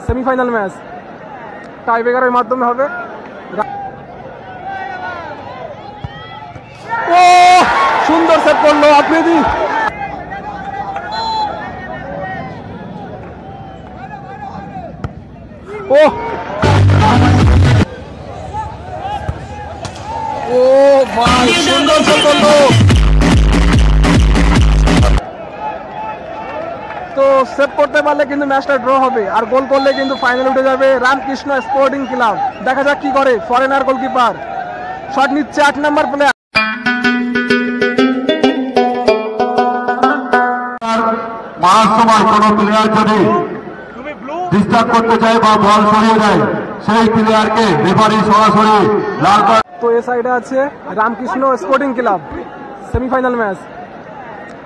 Semifinal match tie ব্রেকারের মাধ্যমে হবে। ও সুন্দর সেভ করলো আফ্রিদি। ও ও ভাই সুন্দর সেভ করলো। তো সেভ করতে পারলে কিন্তু ম্যাচটা ড্র হবে, আর গোল করলে কিন্তু ফাইনাল উঠে যাবে রামকৃষ্ণ স্পোর্টিং ক্লাব। দেখা যাক কি করে ফরেনার গোলকিপার। শট নিচ্ছে 8 নম্বর প্লেয়ার। সময় কোন প্লেয়ার যদি ডিস্টার্ব করতে চায় বা বল সরিয়ে দেয়, সেই প্লেয়ারকে রেফারি সরাসরি লাল কার্ড। তো এ সাইডে আছে Ramakrishna sporting club. Semifinal match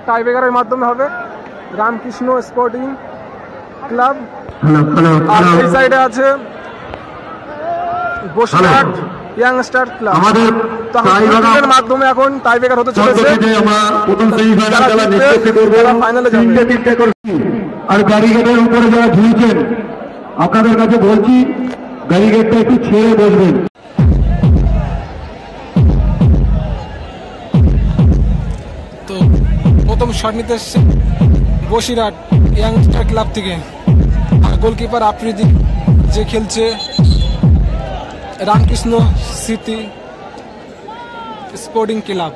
tie ব্রেকারের মাধ্যমে হবে রামকৃষ্ণ স্পোর্টিং ক্লাব। আর এই সাইডে আছে বসিরহাট ইয়াংস্টার ক্লাব। আমাদের মাধ্যমে এখন টাই ব্রেকার হতে চলেছে। ফাইনালে যাবে। আর ব্যারিকেডের উপরে যারা ঝুলছেন, আপনাদের কাছে বলছি ব্যারিকেডটা একটু ছেড়ে বসবেন। তো প্রথম শট নিতে এসছে বসিরহাট ইয়াংস্টার ক্লাব থেকে, আর গোলকিপার আফ্রিদি যে খেলছে রামকৃষ্ণ সিটি স্পোর্টিং ক্লাব।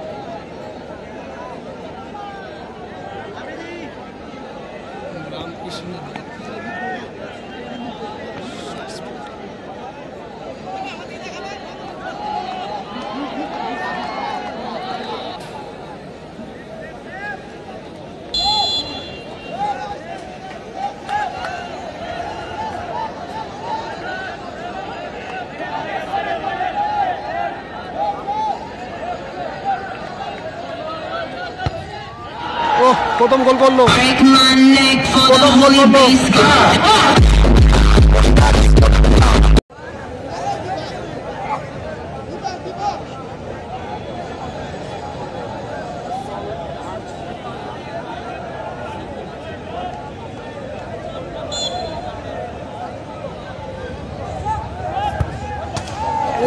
প্রথম গোল করলো, প্রথম গোল করলো।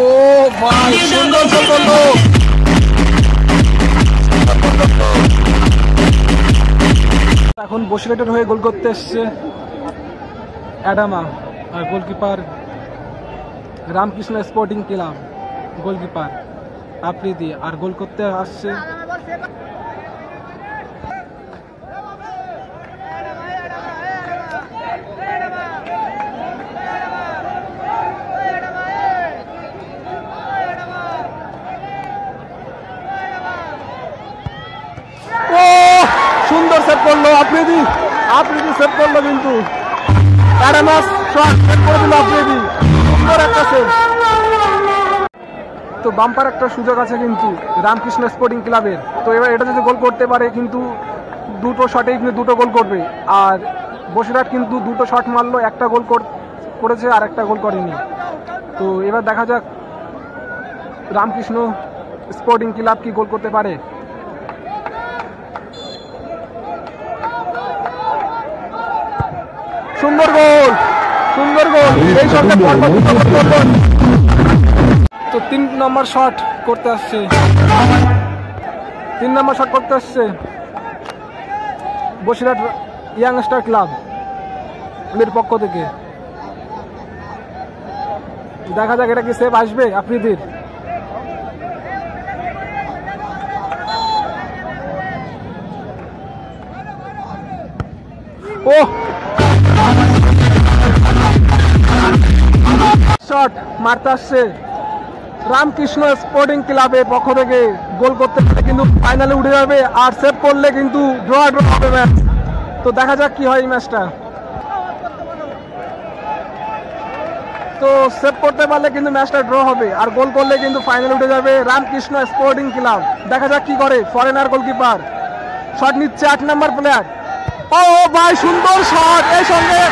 ও ভাই সুন্দর গোল করলো। এখন বসিরহাটের হয়ে গোল করতে এসছে অ্যাডামা, আর goalkeeper Ramakrishna sporting club goalkeeper Afridi, আর গোল করতে আসছে সুন্দর সেভ করলো আফ্রিদি। আফ্রিদি সেভ করলো, কিন্তু অ্যাডামাস শট সেভ করে দিল আফ্রিদি। সুন্দর একটা সেভ। তো বাম্পার একটা সুযোগ আছে কিন্তু রামকৃষ্ণ স্পোর্টিং ক্লাবের। তো এবার এটা যদি গোল করতে পারে, কিন্তু দুটো শটেই কিন্তু দুটো গোল করবে। আর বসিরহাট কিন্তু দুটো শট মারলো, একটা গোল করেছে আর একটা গোল করেনি। তো এবার দেখা যাক রামকৃষ্ণ স্পোর্টিং ক্লাব কি গোল করতে পারে। সুন্দর গোল, সুন্দর গোল। এই শটটা তো 3 নম্বর শট করতে আসছে, 3 নম্বর শট করতে আসছে বসিরহাট ইয়াংস্টার ক্লাব এর পক্ষ থেকে। দেখা যাক এটা কি সেভ আসবে আফ্রিদির। ও শট মারতে আসছে রামকৃষ্ণ স্পোর্টিং ক্লাবের পক্ষ থেকে। গোল করতে পারলে কিন্তু ফাইনালে উঠে যাবে, আর সেভ করলে কিন্তু ড্র হবে ম্যাচ। তো দেখা যাক কি হয় এই ম্যাচটা। তো সেভ করতে পারলে কিন্তু ম্যাচটা ড্র হবে, আর গোল করলে কিন্তু ফাইনালে উঠে যাবে রামকৃষ্ণ স্পোর্টিং ক্লাব। দেখা যাক কি করে ফরেনার গোলকিপার। শট নিচ্ছে 8 নম্বর প্লেয়ার। ও ভাই সুন্দর শট, এই সঙ্গে